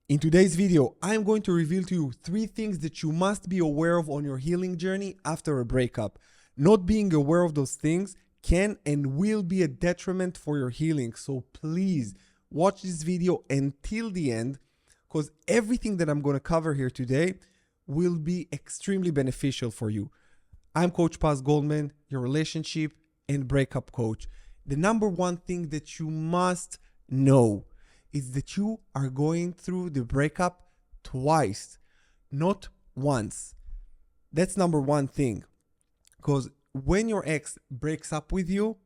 In today's video, I'm going to reveal to you 3 things that you must be aware of on your healing journey after a breakup. Not being aware of those things can and will be a detriment for your healing. So please watch this video until the end, because everything that I'm going to cover here today will be extremely beneficial for you. I'm Coach Goldman, your relationship and breakup coach. The number one thing that you must know is that you are going through the breakup twice, not once. That's number one thing. Because when your ex breaks up with you,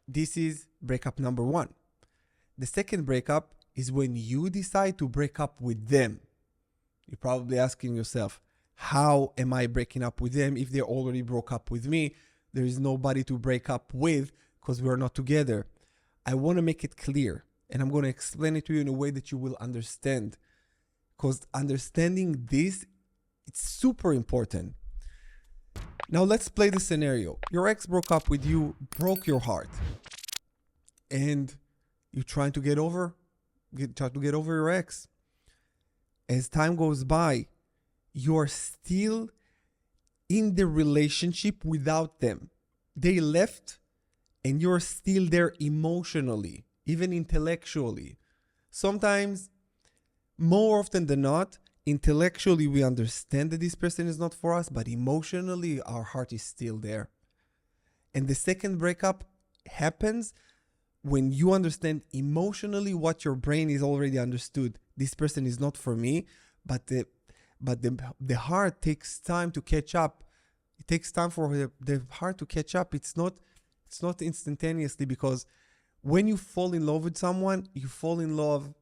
this is breakup number one. The second breakup is when you decide to break up with them. You're probably asking yourself, how am I breaking up with them if they already broke up with me? There is nobody to break up with because we're not together. I want to make it clear, and I'm going to explain it to you in a way that you will understand, because understanding this, it's super important. Now let's play the scenario. Your ex broke up with you, broke your heart, and you're trying to get over your ex. As time goes by, you're still in the relationship without them. They left and you're still there emotionally, even intellectually. Sometimes, more often than not, intellectually we understand that this person is not for us, but emotionally our heart is still there. And the second breakup happens when you understand emotionally what your brain is already understood. This person is not for me, but the heart takes time to catch up. It takes time for the heart to catch up. It's not instantaneously, because when you fall in love with someone, you fall in love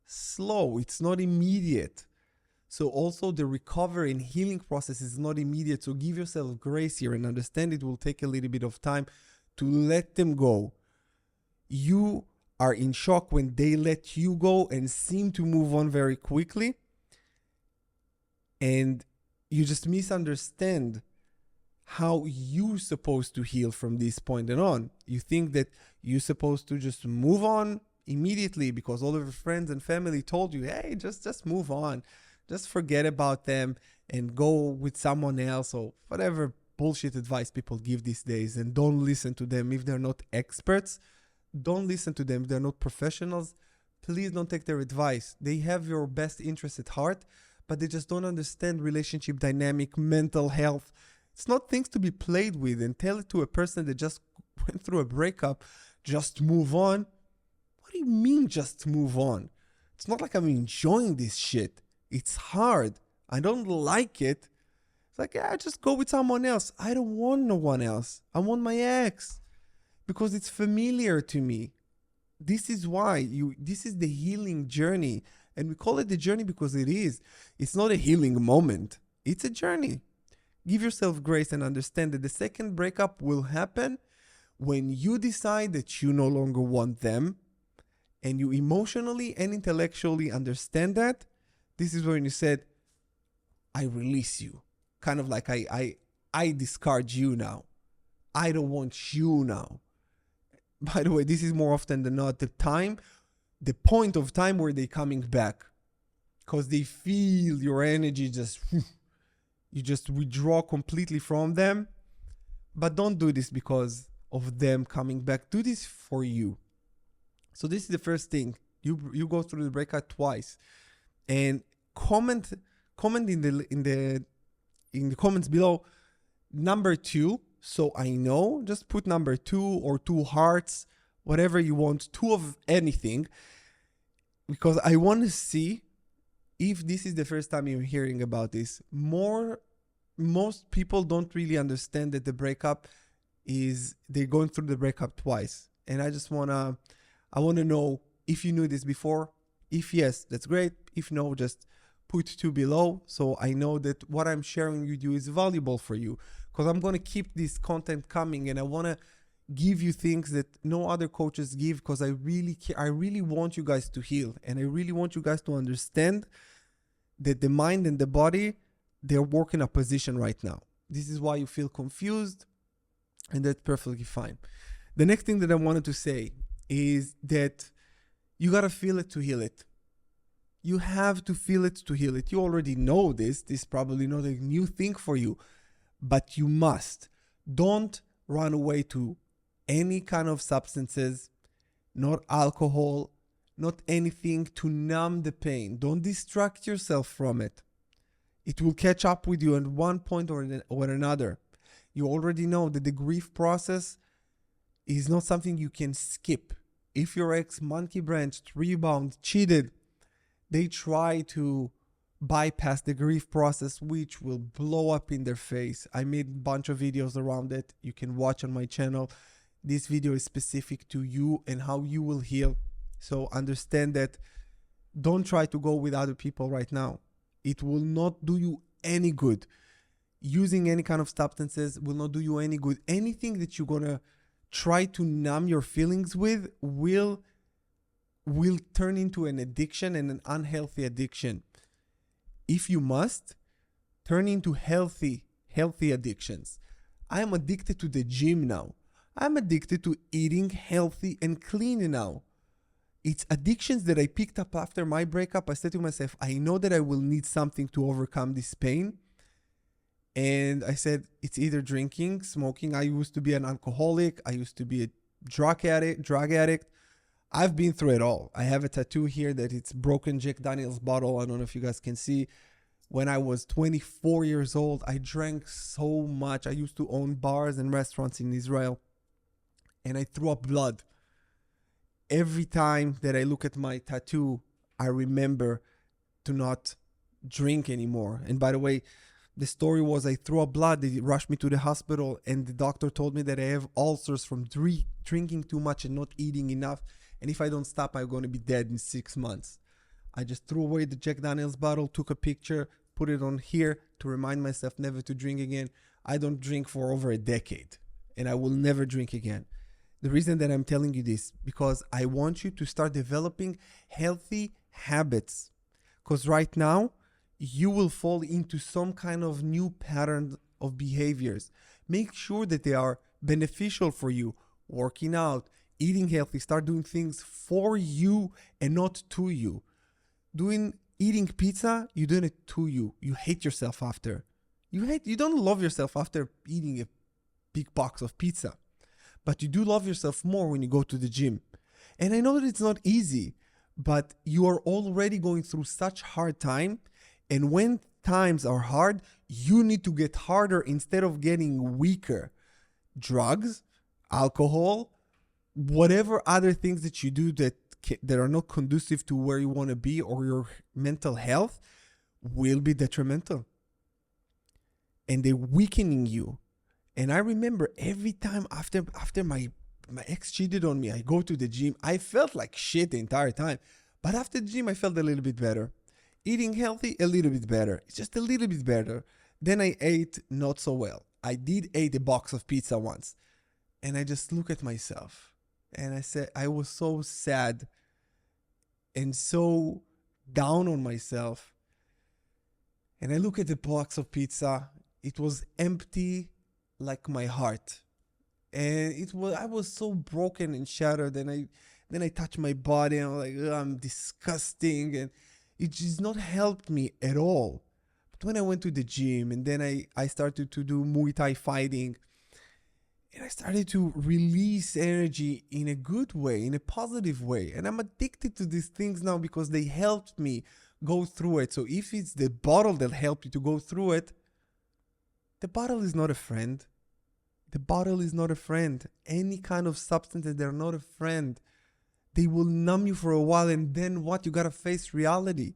slow. It's not immediate. So also the recovery and healing process is not immediate. So give yourself grace here and understand it will take a little bit of time to let them go. You are in shock when they let you go and seem to move on very quickly. And you just misunderstand how you're supposed to heal from this point and on. You think that you're supposed to just move on immediately because all of your friends and family told you, hey, just move on. Just forget about them and go with someone else, or whatever bullshit advice people give these days. And don't listen to them if they're not experts. Don't listen to them if they're not professionals. Please don't take their advice. They have your best interest at heart, but they just don't understand relationship dynamic, mental health. It's not things to be played with. And tell it to a person that just went through a breakup, just move on. What do you mean just move on? It's not like I'm enjoying this shit. It's hard. I don't like it. It's like, yeah, just go with someone else. I don't want no one else. I want my ex because it's familiar to me. This is why this is the healing journey. And we call it the journey because it is. It's not a healing moment. It's a journey. Give yourself grace and understand that the second breakup will happen when you decide that you no longer want them and you emotionally and intellectually understand that. This is when you said, I release you. Kind of like I discard you now. I don't want you now. By the way, this is more often than not the point of time where they're coming back, because they feel your energy you just withdraw completely from them. But don't do this because of them coming back. Do this for you. So this is the first thing. You go through the breakup twice, and comment in the comments below number 2. So I know, just put number 2 or 2 hearts, whatever you want, 2 of anything, because I want to see if this is the first time you're hearing about this. Most people don't really understand that the breakup is, they're going through the breakup twice. And I want to know if you knew this before. If yes, that's great. If no, just put 2 below, so I know that what I'm sharing with you is valuable for you, because I'm going to keep this content coming and I want to give you things that no other coaches give, because I really care. I really want you guys to heal, and I really want you guys to understand that the mind and the body, they're working opposition right now. This is why you feel confused, and that's perfectly fine. The next thing that I wanted to say is that you got to feel it to heal it. You have to feel it to heal it. You already know this. This is probably not a new thing for you, but you must. Don't run away to any kind of substances, not alcohol, not anything to numb the pain. Don't distract yourself from it. It will catch up with you at one point or another. You already know that the grief process is not something you can skip. If your ex monkey branched, rebound, cheated, they try to bypass the grief process, which will blow up in their face. I made a bunch of videos around it. You can watch on my channel. This video is specific to you and how you will heal. So understand that. Don't try to go with other people right now. It will not do you any good. Using any kind of substances will not do you any good. Anything that you're gonna try to numb your feelings with will turn into an addiction, and an unhealthy addiction. If you must, turn into healthy addictions. I am addicted to the gym now. I'm addicted to eating healthy and clean now. It's addictions that I picked up after my breakup. I said to myself, I know that I will need something to overcome this pain. And I said, it's either drinking, smoking. I used to be an alcoholic. I used to be a drug addict. I've been through it all. I have a tattoo here that it's broken Jack Daniels bottle. I don't know if you guys can see. When I was 24 years old, I drank so much. I used to own bars and restaurants in Israel, and I threw up blood. Every time that I look at my tattoo, I remember to not drink anymore. And by the way, the story was I threw up blood. They rushed me to the hospital, and the doctor told me that I have ulcers from drinking too much and not eating enough. And if I don't stop, I'm going to be dead in 6 months. I just threw away the Jack Daniels bottle, took a picture, put it on here to remind myself never to drink again. I don't drink for over a decade, and I will never drink again. The reason that I'm telling you this, because I want you to start developing healthy habits. Because right now, you will fall into some kind of new pattern of behaviors. Make sure that they are beneficial for you. Working out, eating healthy, start doing things for you and not to you. Eating pizza, you're doing it to you. You hate yourself after. You don't love yourself after eating a big box of pizza. But you do love yourself more when you go to the gym. And I know that it's not easy, but you are already going through such hard time. And when times are hard, you need to get harder instead of getting weaker. Drugs, alcohol, whatever other things that you do that are not conducive to where you want to be or your mental health will be detrimental. And they're weakening you. And I remember every time after my ex cheated on me, I go to the gym. I felt like shit the entire time. But after the gym, I felt a little bit better. Eating healthy, a little bit better. It's just a little bit better. Then I ate not so well. I did eat a box of pizza once. And I just look at myself. And I said, I was so sad and so down on myself. And I look at the box of pizza. It was empty like my heart. And I was so broken and shattered. And then I touched my body and I'm like, I'm disgusting. And it just not helped me at all. But when I went to the gym and then I started to do Muay Thai fighting, and I started to release energy in a good way, in a positive way. And I'm addicted to these things now because they helped me go through it. So if it's the bottle that helped you to go through it, the bottle is not a friend. The bottle is not a friend. Any kind of substances, they're not a friend. They will numb you for a while, and then what? You gotta face reality.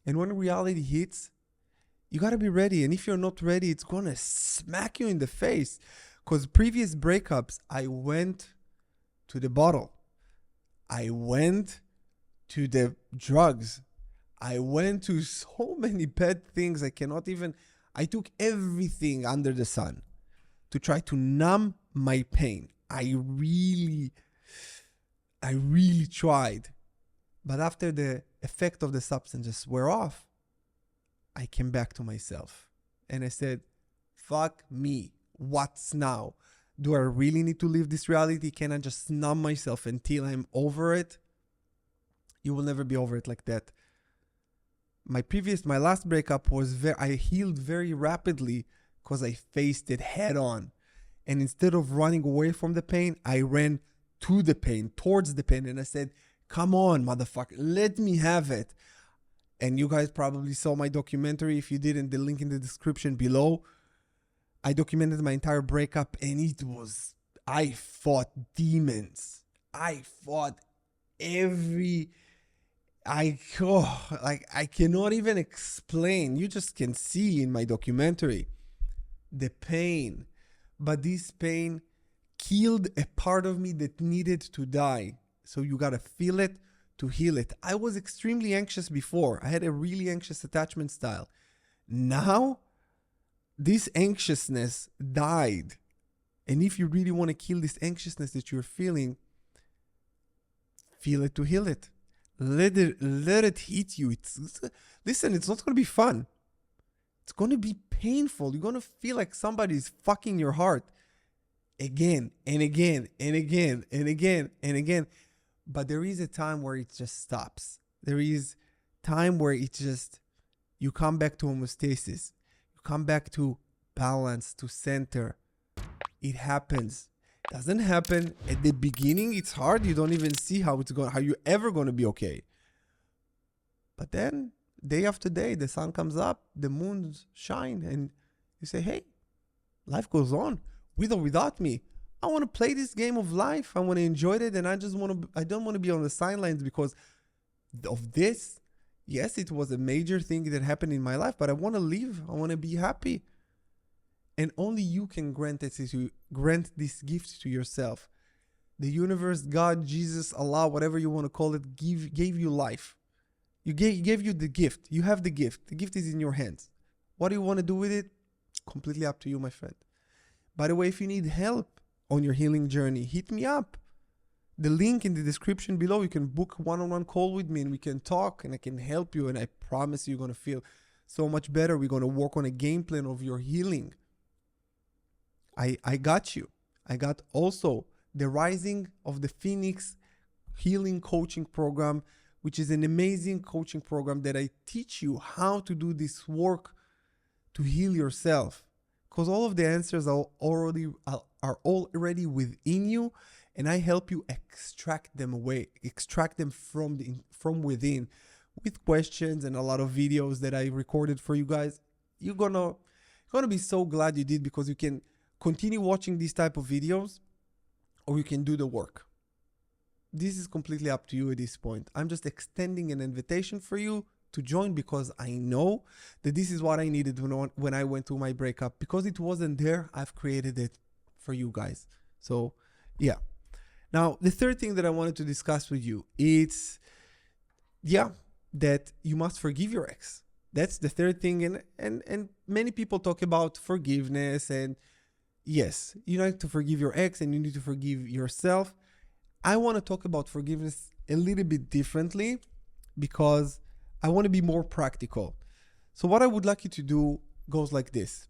And when reality hits, you gotta be ready. And if you're not ready, it's gonna smack you in the face. Because previous breakups, I went to the bottle. I went to the drugs. I went to so many bad things. I took everything under the sun to try to numb my pain. I really tried. But after the effect of the substances were off, I came back to myself. And I said, fuck me. What's now? Do I really need to live this reality? Can I just numb myself until I'm over it? You will never be over it like that. My last breakup was I healed very rapidly because I faced it head on. And instead of running away from the pain, I ran to the pain, towards the pain. And I said, come on, motherfucker, let me have it. And you guys probably saw my documentary. If you didn't, the link in the description below. I documented my entire breakup, and I fought demons. I fought I cannot even explain. You just can see in my documentary the pain. But this pain killed a part of me that needed to die. So you gotta feel it to heal it. I was extremely anxious before. I had a really anxious attachment style. Now, this anxiousness died. And if you really want to kill this anxiousness that you're feeling, feel it to heal it. Let it hit you. Listen, it's not going to be fun. It's going to be painful. You're going to feel like somebody's fucking your heart again and again and again and again and again. But there is a time where it just stops. There is time where you come back to homeostasis. You come back to balance, to center. It happens. It doesn't happen at the beginning. It's hard. You don't even see how you're ever going to be okay. But then day after day, the sun comes up, the moons shine, and you say, hey, life goes on with or without me. I want to play this game of life. I want to enjoy it, and I don't want to be on the sidelines because of this. Yes, it was a major thing that happened in my life, but I want to live. I want to be happy. And only you can grant this gift to yourself. The universe, God, Jesus, Allah, whatever you want to call it, gave you life. Gave you the gift. You have the gift. The gift is in your hands. What do you want to do with it? Completely up to you, my friend. By the way, if you need help on your healing journey, hit me up. The link in the description below. You can book a one-on-one call with me and we can talk and I can help you. And I promise you're going to feel so much better. We're going to work on a game plan of your healing. I got you. I got also the Rising of the Phoenix Healing Coaching Program, which is an amazing coaching program that I teach you how to do this work to heal yourself. Because all of the answers are already within you, and I help you extract them from within with questions and a lot of videos that I recorded for you guys. You're gonna be so glad you did, because you can continue watching these type of videos or you can do the work. This is completely up to you at this point. I'm just extending an invitation for you to join because I know that this is what I needed when I went through my breakup. Because it wasn't there, I've created it for you guys. So yeah. Now, the third thing that I wanted to discuss with you is, that you must forgive your ex. That's the third thing. And many people talk about forgiveness, and yes, you need to forgive your ex and you need to forgive yourself. I want to talk about forgiveness a little bit differently because I want to be more practical. So what I would like you to do goes like this.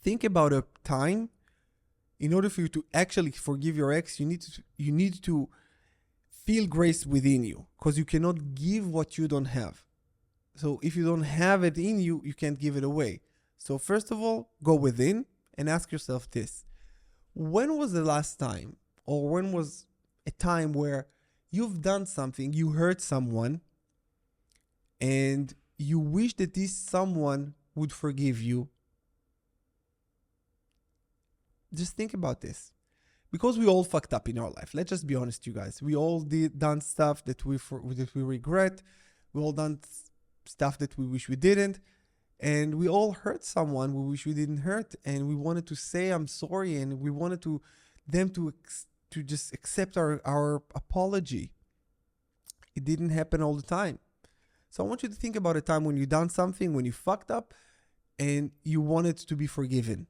Think about a time. In order for you to actually forgive your ex, you need to feel grace within you, because you cannot give what you don't have. So if you don't have it in you, you can't give it away. So first of all, go within and ask yourself this. When was the last time, or when was a time where you've done something, you hurt someone, and you wish that this someone would forgive you? Just think about this. Because we all fucked up in our life. Let's just be honest, you guys. We all done stuff that we regret. We all done stuff that we wish we didn't. And we all hurt someone we wish we didn't hurt. And we wanted to say, I'm sorry. And we wanted them to just accept our apology. It didn't happen all the time. So I want you to think about a time when you done something, when you fucked up, and you wanted to be forgiven.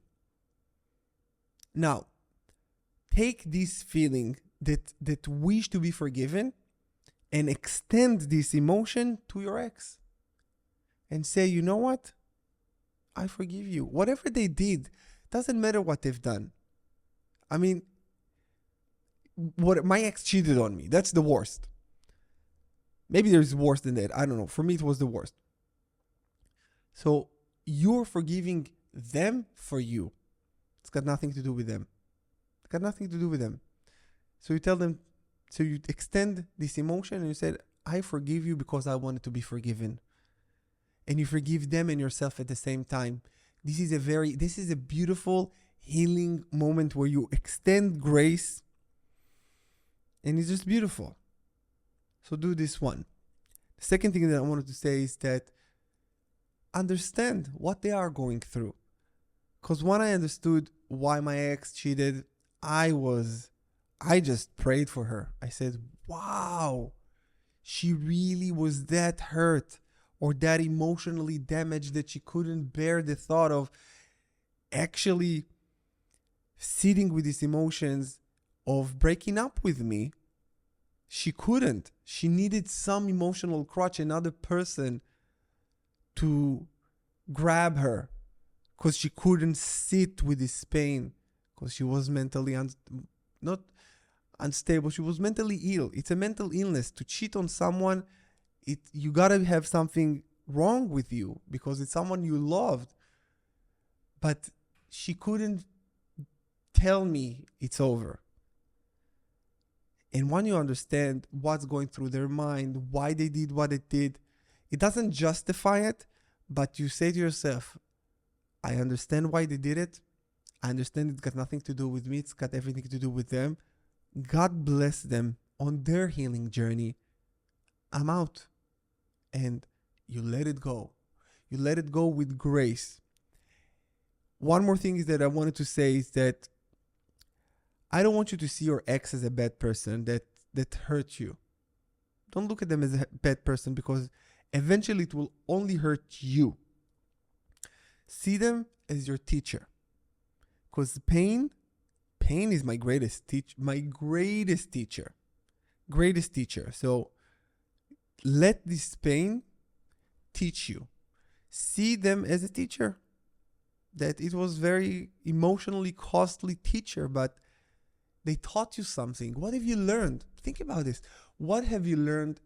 Now, take this feeling that wish to be forgiven and extend this emotion to your ex and say, you know what? I forgive you. Whatever they did, doesn't matter what they've done. I mean, my ex cheated on me. That's the worst. Maybe there's worse than that. I don't know. For me, it was the worst. So you're forgiving them for you. It's got nothing to do with them. It's got nothing to do with them. So you tell them, so you extend this emotion and you said, I forgive you because I wanted to be forgiven. And you forgive them and yourself at the same time. This is a beautiful healing moment where you extend grace, and it's just beautiful. So do this one. The second thing that I wanted to say is that understand what they are going through. Because when I understood why my ex cheated, I just prayed for her. I said, wow, she really was that hurt or that emotionally damaged that she couldn't bear the thought of actually sitting with these emotions of breaking up with me. She couldn't. She needed some emotional crutch, another person to grab her, because she couldn't sit with this pain, because she was mentally not unstable. She was mentally ill. It's a mental illness. To cheat on someone, you gotta have something wrong with you, because it's someone you loved. But she couldn't tell me it's over. And when you understand what's going through their mind, why they did what they did, it doesn't justify it, but you say to yourself, I understand why they did it. I understand it's got nothing to do with me. It's got everything to do with them. God bless them on their healing journey. I'm out. And you let it go. You let it go with grace. One more thing is that I wanted to say is that I don't want you to see your ex as a bad person that hurt you. Don't look at them as a bad person, because eventually it will only hurt you. See them as your teacher. Because pain is my greatest teacher. So let this pain teach you. See them as a teacher. That it was very emotionally costly teacher, but they taught you something. What have you learned? Think about this. What have you learned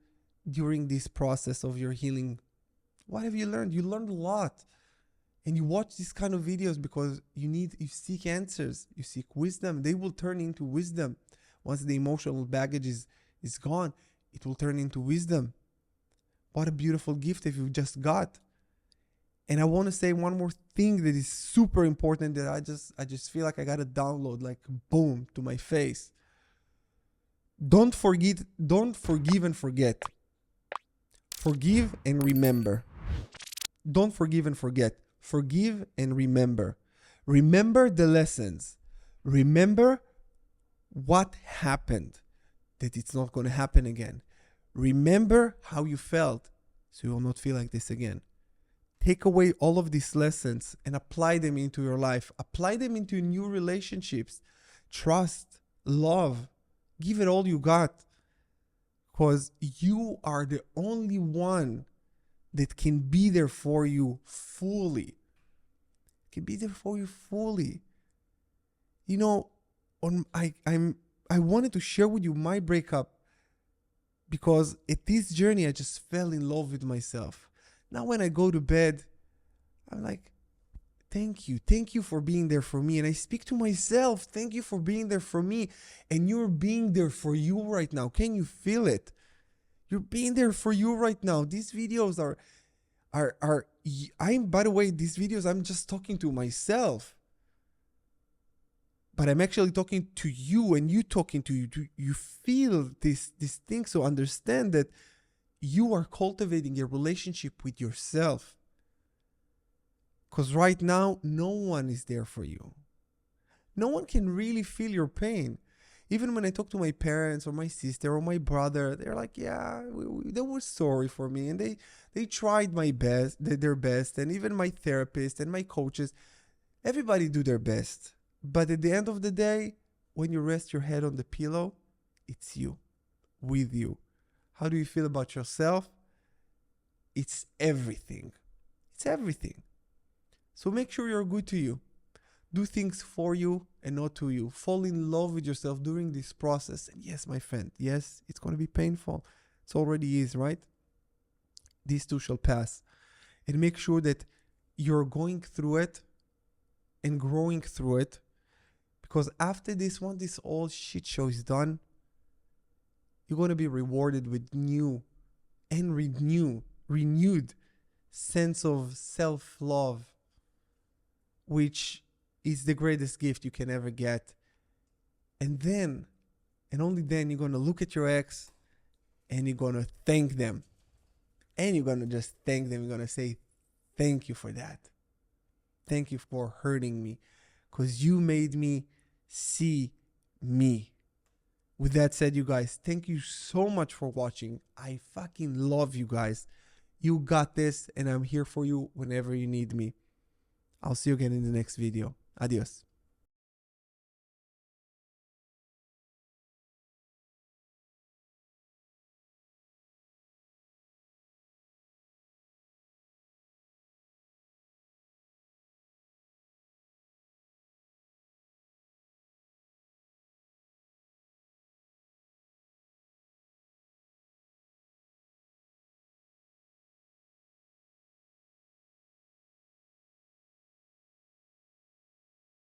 during this process of your healing? What have you learned? You learned a lot. And you watch these kind of videos because you seek answers. You seek wisdom. They will turn into wisdom. Once the emotional baggage is gone, it will turn into wisdom. What a beautiful gift if you just got. And I want to say one more thing that is super important that I just feel like I got to download, like boom, to my face. Don't forgive and forget. Forgive and remember. Don't forgive and forget. Forgive and remember. Remember the lessons. Remember what happened, that it's not going to happen again. Remember how you felt, so you will not feel like this again. Take away all of these lessons and apply them into your life. Apply them into new relationships. Trust, love. Give it all you got. Because you are the only one that can be there for you fully. Can be there for you fully. You know, I wanted to share with you my breakup, because at this journey I just fell in love with myself. Now when I go to bed, I'm like, thank you for being there for me. And I speak to myself, thank you for being there for me. And you're being there for you right now. Can you feel it? You're being there for you right now. These videos by the way, these videos, I'm just talking to myself. But I'm actually talking to you, and you talking to you. You feel this thing. So understand that you are cultivating a relationship with yourself. Because right now, no one is there for you. No one can really feel your pain. Even when I talk to my parents or my sister or my brother, they're like, yeah, they were sorry for me. And they tried their best. And even my therapist and my coaches, everybody do their best. But at the end of the day, when you rest your head on the pillow, it's you, with you. How do you feel about yourself? It's everything. It's everything. So make sure you're good to you. Do things for you and not to you. Fall in love with yourself during this process. And yes, my friend, yes, it's going to be painful. It already is, right? These too shall pass. And make sure that you're going through it and growing through it, because after this, once this all shit show is done, you're going to be rewarded with new and renewed sense of self-love, which is the greatest gift you can ever get. And then, and only then, you're going to look at your ex and you're going to thank them. And you're going to just thank them. You're going to say, thank you for that. Thank you for hurting me, because you made me see me. With that said, you guys, thank you so much for watching. I fucking love you guys. You got this, and I'm here for you whenever you need me. I'll see you again in the next video. Adios.